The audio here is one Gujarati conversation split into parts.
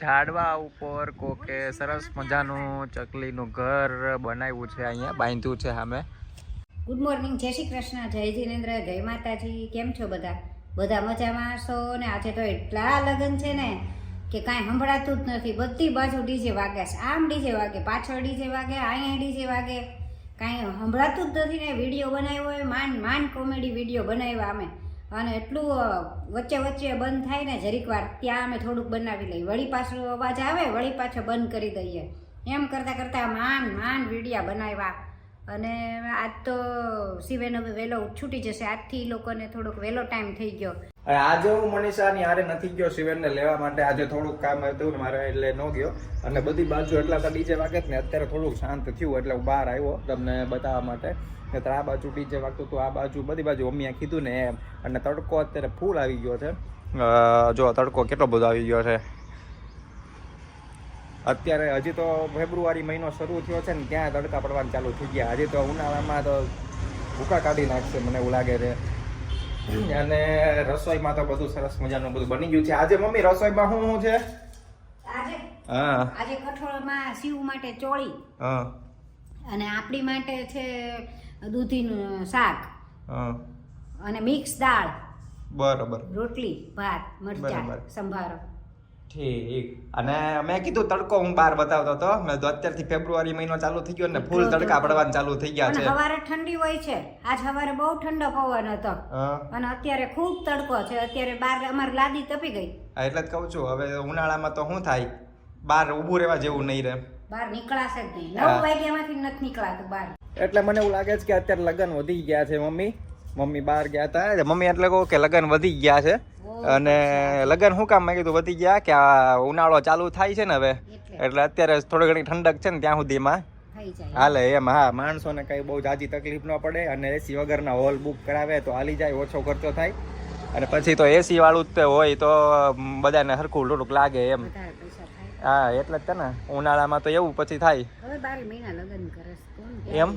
ઝાડવા ઉપર કોકે સરસ મજાનું ચકલીનું ઘર બનાવ્યું છે, અહીંયા બાંધ્યું છે સામે. ગુડ મોર્નિંગ, જય શ્રી કૃષ્ણ, જય જિનેન્દ્ર, જય માતાજી. કેમ છો બધા? બધા મજામાં છો ને? આજે તો એટલા લગ્ન છે ને કે કાંઈ સંભળાતું જ નથી. બધી બાજુ ડીજે વાગે છે. આમ ડીજે વાગે, પાછળ ડીજે વાગે, અહીંયા ડીજે વાગે, કાંઈ સંભળાતું જ નથી ને. વિડીયો બનાવ્યો હોય, માંડ કોમેડી વિડીયો બનાવ્યા અમે, અને એટલું વચ્ચે વચ્ચે બંધ થાય ને જરીક વાર, ત્યાં અમે થોડુંક બનાવી લઈએ, વળી પાછો અવાજ આવે, વળી પાછો બંધ કરી દઈએ. એમ કરતાં કરતાં માંડ વિડીયા બનાવ્યા. અને આજ તો શિવેન હવે વહેલો છૂટી જશે. આજથી લોકોને થોડોક વહેલો ટાઈમ થઈ ગયો. આજે હું મનીષાની હારે નથી ગયો શિવેનને લેવા માટે. આજે થોડુંક કામ હતું ને મારે, એટલે ન ગયો. અને બધી બાજુ એટલા તો ડીજે વાગે ને, અત્યારે થોડુંક શાંત થયું એટલે હું બહાર આવ્યો તમને બતાવવા માટે. આ બાજુ ડીજે વાગતું હતું, આ બાજુ બધી બાજુ મમ્મીએ કીધું ને એમ. અને તડકો અત્યારે ફૂલ આવી ગયો છે. જો તડકો કેટલો બધો આવી ગયો છે અત્યારે. હજી તો ફેબ્રુઆરી મહિનો શરૂ થયો છે ને, ત્યાં તડકા પડવાનું ચાલુ થઈ ગયા. હજી તો ઉનાળામાં તો ભૂકા કાઢી નાખશે મને એવું લાગે છે. અને રસોઈમાં તો બધું સરસ મજાનું બધું બની ગયું છે. આજે મમ્મી રસોઈમાં શું છે? આજે કઠોળમાં શિવ માટે ચોળી, અને આપણી માટે છે દૂધીનું શાક, અને મિક્સ દાળ, બરોબર, રોટલી, ભાત, મરચાં, સંભારો. ઠીક. અને મેં કીધું તડકો હું બહાર બતાવતો હતો. મેં તો અત્યારથી ફેબ્રુઆરી મહિનો ચાલુ થઈ ગયો ને, ફૂલ તડકા પડવાનું ચાલુ થઈ ગયા છે. સવારે ઠંડી હોય છે. આજ સવારે બહુ ઠંડો પવન હતો, અને અત્યારે ખૂબ તડકો છે. અત્યારે બહાર અમારી લાદી તપી ગઈ. એટલે જ કહું છું, હવે ઉનાળામાં તો શું થાય, બહાર ઊભું રહેવા જેવું નહીં રહે. બહાર નીકળાશે જ નહીં. 9 વાગ્યામાંથી નથી નીકળાતું બહાર. એટલે મને એવું લાગે છે કે અત્યારે લગ્ન વધી ગયા છે. મમ્મી બહાર ગયા હતા. મમ્મી એટલે કહું કે લગ્ન વધી ગયા છે. અને લગ્ન શું કામ મેં કીધું વધી ગયા કે આ ઉનાળો ચાલુ થાય છે ને હવે, એટલે અત્યારે થોડી ઘણી ઠંડક છે ને ત્યાં સુધીમાં હાલે એમ. હા, માણસોને કઈ બહુ જાજી તકલીફ ન પડે. અને એસી વગરના હોલ બુક કરાવે તો હાલી જાય, ઓછો ખર્ચો થાય. અને પછી તો એસી વાળું જ હોય તો બધાને હરખું થોડુંક લાગે એમ. હા, એટલે જ ને ઉનાળામાં તો એવું પછી થાય એમ.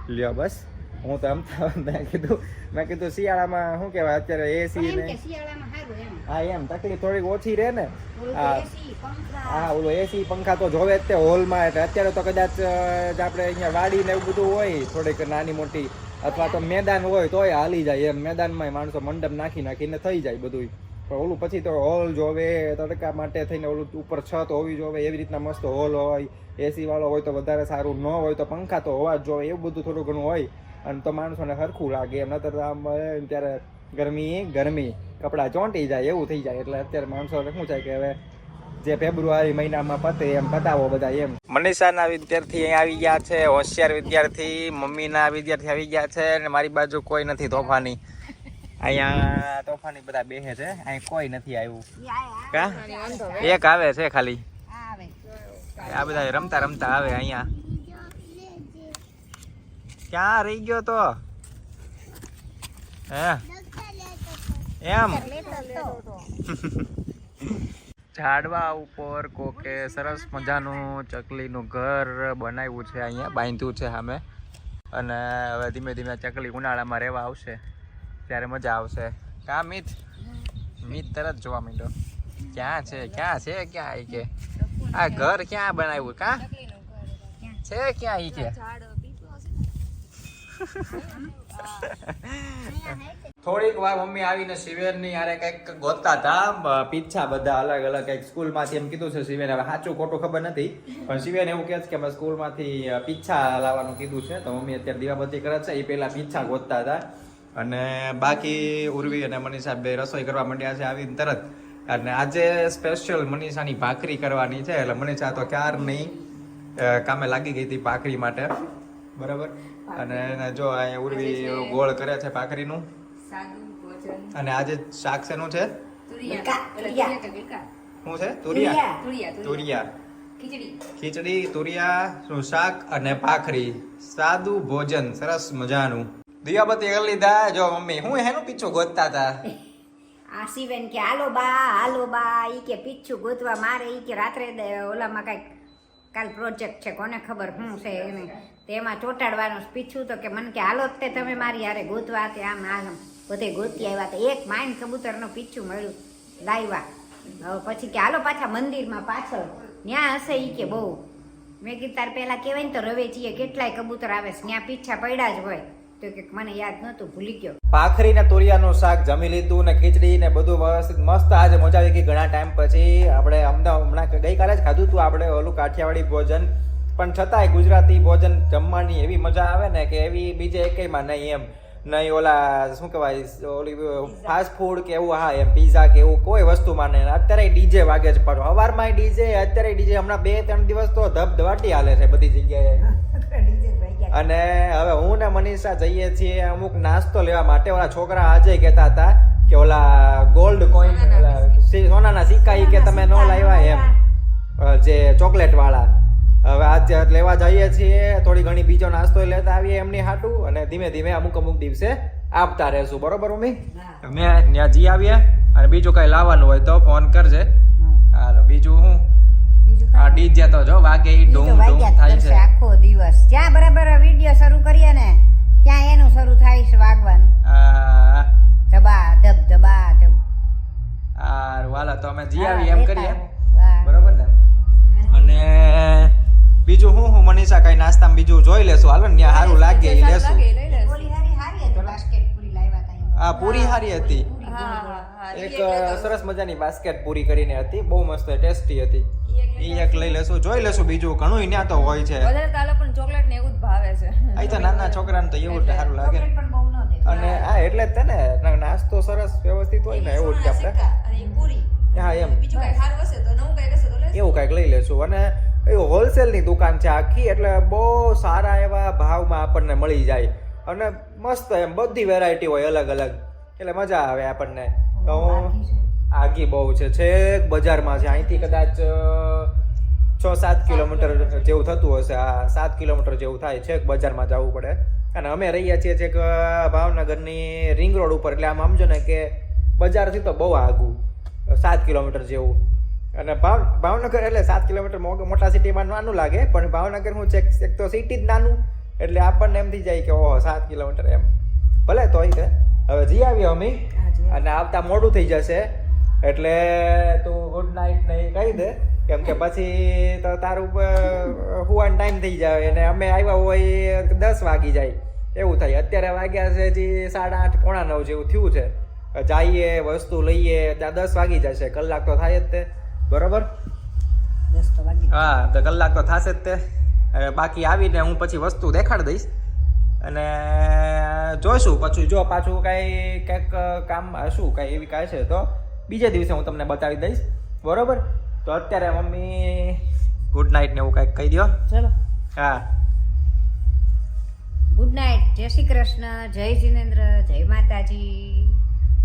લ્યો બસ, હું તો મેં કીધું શિયાળામાં શું કહેવાય અત્યારે એસી ને, હા એમ તકલીફ થોડીક ઓછી રહે ને. હા, ઓલું એસી પંખા તો જોવે જ તે હોલમાં. એટલે અત્યારે તો કદાચ આપણે અહીંયા વાડી ને એવું બધું હોય થોડીક નાની મોટી, અથવા તો મેદાન હોય તોય હાલી જાય એમ. મેદાનમાં માણસો મંડપ નાખીને થઈ જાય બધું. પણ ઓલું પછી તો હોલ જોવે તડકા માટે થઈને, ઓલું ઉપર છત હોવી જોવે, એવી રીતના મસ્ત હોલ હોય. એસી વાળો હોય તો વધારે સારું, ન હોય તો પંખા તો હોવા જ જોવે. એવું બધું થોડું ઘણું હોય અને તો માણસોને સરખું લાગે એમ. નતર આમ ત્યારે ગરમી કપડાં ચોંટી જાય એવું થઈ જાય. એટલે અત્યારે માણસોને શું થાય કે હવે જે ફેબ્રુઆરી મહિનામાં પતે એમ પતાવો બધા એમ. મનીષાના વિદ્યાર્થી અહીં આવી ગયા છે, હોશિયાર વિદ્યાર્થી. મમ્મીના વિદ્યાર્થી આવી ગયા છે, અને મારી બાજુ કોઈ નથી તોફાની. અહીંયા તોફાની બધા બેસે છે, અહીં કોઈ નથી આવ્યું. કા એક આવે છે ખાલી. આ બધા રમતા આવે અહીંયા. ક્યાં રહી ગયો તો હે એમ? ઝાડવા ઉપર કોકે સરસ મજાનું ચકલીનું ઘર બનાવ્યું છે, અહીંયા બાંધ્યું છે સામે. અને હવે ધીમે ધીમે ચકલી ઉનાળામાં રહેવા આવશે ત્યારે મજા આવશે. કા મીત તરત જોવા માંડ્યો. ક્યાં છે ક્યાં કે આ ઘર ક્યાં બનાવ્યું? કા છે ક્યાં ઈ કે? થોડીક વાર મમ્મી આવીને શિવેનની યારે કંઈક ગોતતા હતા પીછા, બધા અલગ અલગ કંઈક સ્કૂલમાંથી. એમ કીધું છે શિવેન, હવે સાચું ખોટું ખબર નથી, પણ શિવેન એવું કહે છે કે અમે સ્કૂલમાંથી પીછા લાવવાનું કીધું છે. તો મમ્મી અત્યારે દીવાબત્તી કરે છે, એ પહેલા પીછા ગોતતા હતા. અને બાકી ઉર્વી અને મનીષા બે રસોઈ કરવા માંડ્યા છે આવીને તરત. અને આજે સ્પેશિયલ મનીષાની ભાખરી કરવાની છે. એટલે મનીષા તો ક્યાર નહીં કામે લાગી ગઈ હતી ભાખરી માટે, બરાબર. અને જો અહીંયા ઉર્વી ગોળ કરે છે ભાખરીનું. અને આજે શાક શેનું છે? શું છે? તુરિયા, ખીચડી, તુરિયા નું શાક અને ભાખરી. સાદું ભોજન, સરસ મજાનું. દીવાબત્તી કરી લીધા. જો મમ્મી હું એનું પીછું ગોતતા હતા. આ શિવેન કે હાલો બા ઈ કે પીછું ગોતવા મારે. ઈ કે રાત્રે ઓલામાં કઈક કાલ પ્રોજેક્ટ છે, કોને ખબર શું છે એને, તેમાં ચોંટાડવાનું પીછું. તો કે મને કે હાલો તે તમે મારી યારે ગોતવા તે આમ બધે ગોતી આવ્યા. તો એક માઇન કબૂતરનું પીછું મળ્યું. લાવ્યા. હવે પછી કે હાલો પાછા મંદિરમાં પાછળ ત્યાં હશે ઈ કે બહુ. મેં કીધું તાર પેલા કહેવાય ને તો રવેચીએ કેટલાય કબૂતર આવે છે ત્યાં પીછા પડ્યા જ હોય. તો કે મને યાદ નહોતું, ભૂલી ગયો. ભાખરી ને તુરિયાનું શાક જમી લીધું ને ખીચડી ને બધું વ્યવસ્થિત મસ્ત આજે મજા આવી ગઈ. ઘણા ટાઈમ પછી આપણે અમદાવાદ હમણાં ગઈકાલે જ ખાધું હતું આપણે ઓલું કાઠિયાવાડી ભોજન, પણ છતાંય ગુજરાતી ભોજન જમવાની એવી મજા આવે ને કે એવી બીજે એકેયમાં નહીં એમ. નહીં ઓલા શું કહેવાય ઓલી ફાસ્ટ ફૂડ કે એવું, હા એમ પીઝા કે એવું કોઈ વસ્તુમાં નહીં. અત્યારે ડીજે વાગે જ પાછો, સવારમાં ડીજે, અત્યારે ડીજે. હમણાં 2-3 દિવસ તો ધબધબાટી હાલે છે બધી જગ્યાએ. અને હવે હું ને મનીષા જઈએ છીએ અમુક નાસ્તો લેવા માટે. ઓલા છોકરા આજે કહેતા હતા કે ઓલા ગોલ્ડ કોઈન સોનાના સિક્કા ઈ કે તમે નો લાવ્યા એમ, જે ચોકલેટ વાળા. હવે આજે લેવા જઈએ છીએ, થોડી ઘણી બીજો નાસ્તો લેતા આવીએ એમની હાટું, અને ધીમે ધીમે અમુક દિવસે આપતા રહેશું. બરોબર મમ્મી? અમે ત્યાં જઈ આવીએ, અને બીજું કઈ લાવવાનું હોય તો ફોન કરજે. હાલો બીજું હું આ ડીજે તો જો વાગે ઈ ડૂમ ડૂમ થાય છે આખો દિવસ. જ્યાં બરાબર વિડિયો શરૂ કરીએ ને ત્યાં એનું શરૂ થાય છે વાગવાનું. ધબા ધબ ધબા ધબ. હારું હાલો તો અમે જી આવી એમ કરીએ. બરોબર ને? અને બીજું હું મનીષા કઈ નાસ્તામાં બીજું જોઈ લેશું. હાલો ને ત્યાં સારું લાગે એ લેશું. પૂરી હારી હતી, બાસ્કેટ પૂરી લાવ્યા હતા. હા પૂરી સારી હતી. એક સરસ મજાની બાસ્કેટ પૂરી કરીને હતી, બહુ મસ્ત ટેસ્ટી હતી. ઈ એક લઈ લેશું, જોઈ લેશું. બીજું ઘણું ત્યાં તો હોય છે. વધારે તાલો પણ ચોકલેટ ને એવું જ ભાવે છે. અહીં તો નાના છોકરાને તો એવું જ સારું લાગે. અને હા એટલે જ ને નાસ્તો સરસ વ્યવસ્થિત હોય ને એવું જ આપણે. અને પૂરી હા એમ બીજું કઈ સારું હશે તો નવું કઈ હશે તો લેશું. એવું કઈક લઈ લેશું. અને એવું હોલસેલની દુકાન છે આખી, એટલે બહુ સારા એવા ભાવમાં આપણને મળી જાય, અને મસ્ત એમ બધી વેરાયટી હોય અલગ અલગ, એટલે મજા આવે આપણને. તો આગી બહુ છે, છેક બજારમાં છે. અહીંથી કદાચ 6-7 કિલોમીટર જેવું થતું હશે. આ 7 કિલોમીટર જેવું થાય, છેક બજારમાં જવું પડે. અને અમે રહીએ છીએ છેક ભાવનગરની રિંગ રોડ ઉપર, એટલે આમ સમજો ને કે બજારથી તો બહુ આગું 7 કિલોમીટર જેવું. અને ભાવનગર એટલે 7 કિલોમીટર મોટા સિટીમાં નાનું લાગે, પણ ભાવનગર હું ચેક એક તો સિટી જ નાનું, એટલે આપણને એમ થઈ જાય કે ઓહો 7 કિલોમીટર એમ. ભલે તોય છે. હવે જઈ આવીએ અમે, અને આવતા મોડું થઈ જશે, એટલે તું ગુડ નાઇટ નહીં કહી દે, કેમ કે પછી તો તારું હુવાનો ટાઈમ થઈ જાય, અને અમે આવ્યા હોય 10 વાગી જાય એવું થાય. અત્યારે વાગ્યા છે હજી 8:30 પોણા 9 જેવું થયું છે. જઈએ વસ્તુ લઈએ ત્યાં 10 વાગી જશે, કલાક તો થાય જ તે. બરોબર? હા તો કલાક તો થશે જ તે. બાકી આવીને હું પછી વસ્તુ દેખાડી દઈશ, અને જોઈશું પછી. જો પાછું કંઈક કામ હશું કાંઈ એવી કાંઈ છે તો બીજે દિવસે હું તમને બતાવી દઈશ. બરોબર? તો અત્યારે મમ્મી ગુડ નાઇટ ને એવું કંઈક કહી દો. ચલો હા ગુડ નાઇટ, જય શ્રી કૃષ્ણ, જય જિનેન્દ્ર, જય માતાજી.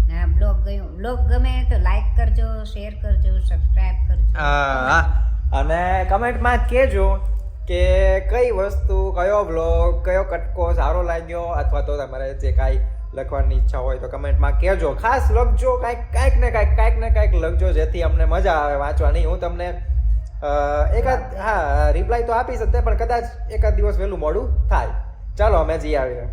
ના બ્લોગ ગમે તો લાઈક કરજો, શેર કરજો, સબસ્ક્રાઇબ કરજો. હા અને કમેન્ટમાં કહેજો કે કઈ વસ્તુ, કયો બ્લોગ, કયો કટકો સારો લાગ્યો, અથવા તો તમારે જે કાંઈ લખવાની ઈચ્છા હોય તો કમેન્ટમાં કહેજો. ખાસ લખજો, કાંઈક ને કાંઈક લખજો, જેથી અમને મજા આવે વાંચવાની. હું તમને રિપ્લાય તો આપી શકતે, પણ કદાચ એકાદ દિવસ વહેલું મોડું થાય. ચાલો અમે જઈ આવીએ.